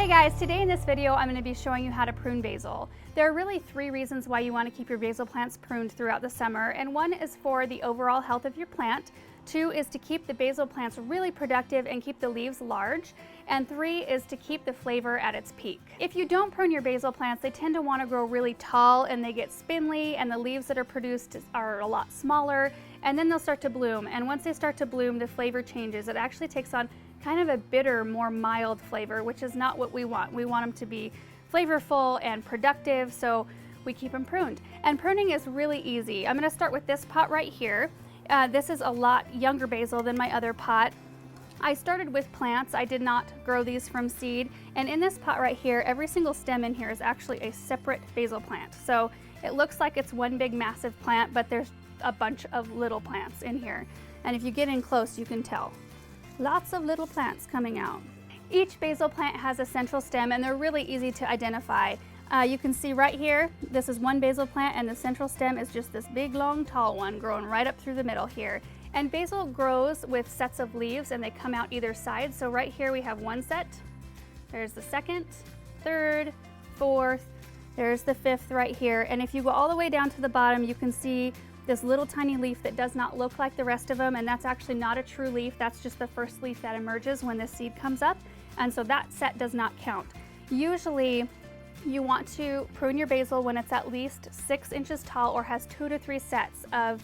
Hey guys, today in this video I'm going to be showing you how to prune basil. There are really 3 reasons why you want to keep your basil plants pruned throughout the summer, and 1 is for the overall health of your plant, 2 is to keep the basil plants really productive and keep the leaves large, and 3 is to keep the flavor at its peak. If you don't prune your basil plants, they tend to want to grow really tall and they get spindly, and the leaves that are produced are a lot smaller, and then they'll start to bloom, and once they start to bloom the flavor changes. It actually takes on kind of a bitter, more mild flavor, which is not what we want. We want them to be flavorful and productive, so we keep them pruned. And pruning is really easy. I'm going to start with this pot right here. This is a lot younger basil than my other pot. I started with plants. I did not grow these from seed. And in this pot right here, every single stem in here is actually a separate basil plant. So it looks like it's one big massive plant, but there's a bunch of little plants in here. And if you get in close, you can tell. Lots of little plants coming out. Each basil plant has a central stem and they're really easy to identify. You can see right here, this is one basil plant and the central stem is just this big, long, tall one growing right up through the middle here. And basil grows with sets of leaves and they come out either side. So right here we have one set. There's the second, third, fourth, there's the fifth right here. And if you go all the way down to the bottom, you can see this little tiny leaf that does not look like the rest of them, and that's actually not a true leaf. That's just the first leaf that emerges when the seed comes up, and so that set does not count. Usually you want to prune your basil when it's at least 6 inches tall or has 2 to 3 sets of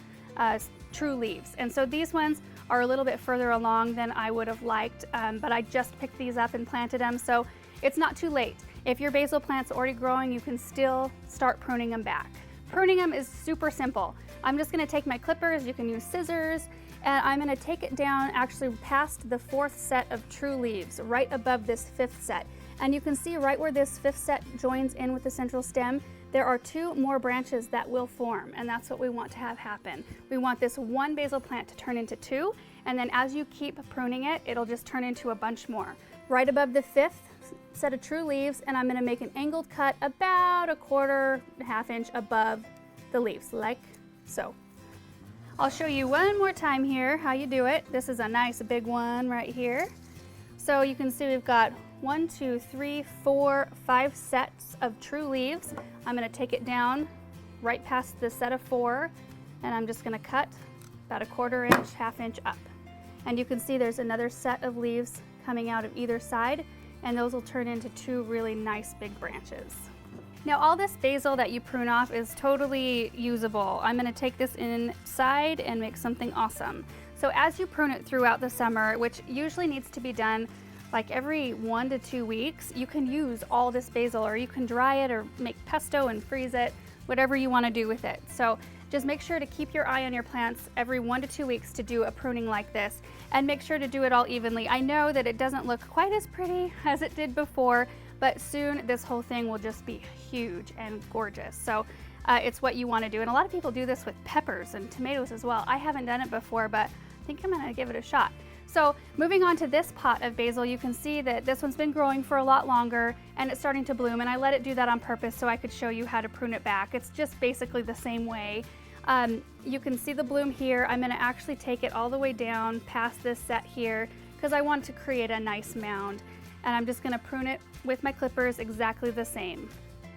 true leaves. And so these ones are a little bit further along than I would have liked, but I just picked these up and planted them, so it's not too late. If your basil plant's already growing, you can still start pruning them back. Pruning them is super simple. I'm just going to take my clippers, you can use scissors, and I'm going to take it down actually past the 4th set of true leaves, right above this 5th set. And you can see right where this 5th set joins in with the central stem, there are 2 more branches that will form, and that's what we want to have happen. We want this one basil plant to turn into 2, and then as you keep pruning it, it'll just turn into a bunch more. Right above the 5th set of true leaves, and I'm going to make an angled cut about a ½ inch above the leaves, like so. I'll show you one more time here how you do it. This is a nice big one right here. So you can see we've got 1, 2, 3, 4, 5 sets of true leaves. I'm going to take it down right past the set of 4, and I'm just going to cut about a ½ inch, ½ inch up. And you can see there's another set of leaves coming out of either side, and those will turn into 2 really nice big branches. Now all this basil that you prune off is totally usable. I'm going to take this inside and make something awesome. So as you prune it throughout the summer, which usually needs to be done like every 1 to 2 weeks, you can use all this basil, or you can dry it or make pesto and freeze it, whatever you want to do with it. So just make sure to keep your eye on your plants every 1 to 2 weeks to do a pruning like this, and make sure to do it all evenly. I know that it doesn't look quite as pretty as it did before, but soon this whole thing will just be huge and gorgeous. So it's what you want to do. And a lot of people do this with peppers and tomatoes as well. I haven't done it before, but I think I'm going to give it a shot. So moving on to this pot of basil, you can see that this one's been growing for a lot longer and it's starting to bloom, and I let it do that on purpose so I could show you how to prune it back. It's just basically the same way. You can see the bloom here. I'm going to actually take it all the way down past this set here because I want to create a nice mound. And I'm just going to prune it with my clippers exactly the same.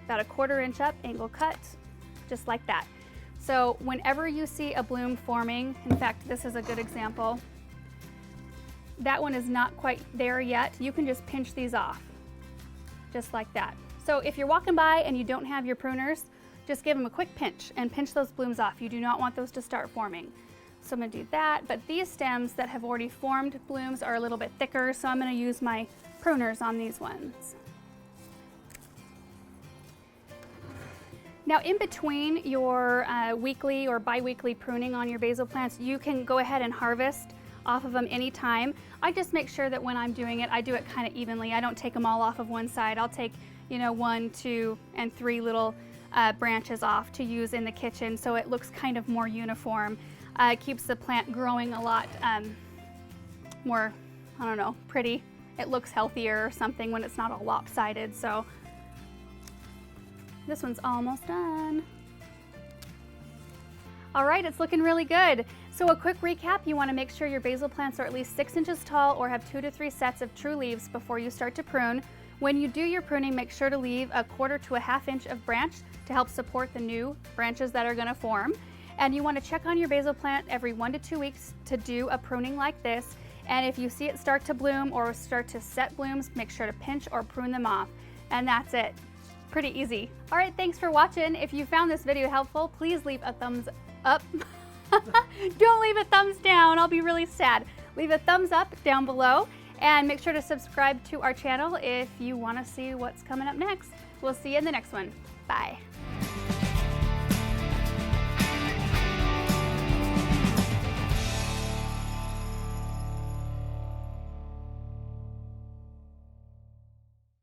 About a ½ inch up, angle cut, just like that. So whenever you see a bloom forming, in fact, this is a good example. That one is not quite there yet. You can just pinch these off, just like that. So if you're walking by and you don't have your pruners, just give them a quick pinch and pinch those blooms off. You do not want those to start forming. So I'm going to do that, but these stems that have already formed blooms are a little bit thicker, so I'm going to use my pruners on these ones. Now in between your weekly or bi-weekly pruning on your basil plants, you can go ahead and harvest off of them anytime. I just make sure that when I'm doing it, I do it kind of evenly. I don't take them all off of one side. I'll take, 1, 2, and 3 little branches off to use in the kitchen so it looks kind of more uniform. It keeps the plant growing a lot more, I don't know, pretty. It looks healthier or something when it's not all lopsided. So this one's almost done. All right, it's looking really good. So a quick recap, you want to make sure your basil plants are at least 6 inches tall or have 2 to 3 sets of true leaves before you start to prune. When you do your pruning, make sure to leave a 1/4 to a 1/2 inch of branch to help support the new branches that are going to form. And you want to check on your basil plant every 1 to 2 weeks to do a pruning like this. And if you see it start to bloom or start to set blooms, make sure to pinch or prune them off. And that's it. Pretty easy. All right, thanks for watching. If you found this video helpful, please leave a thumbs up. Don't leave a thumbs down. I'll be really sad. Leave a thumbs up down below and make sure to subscribe to our channel if you want to see what's coming up next. We'll see you in the next one. Bye.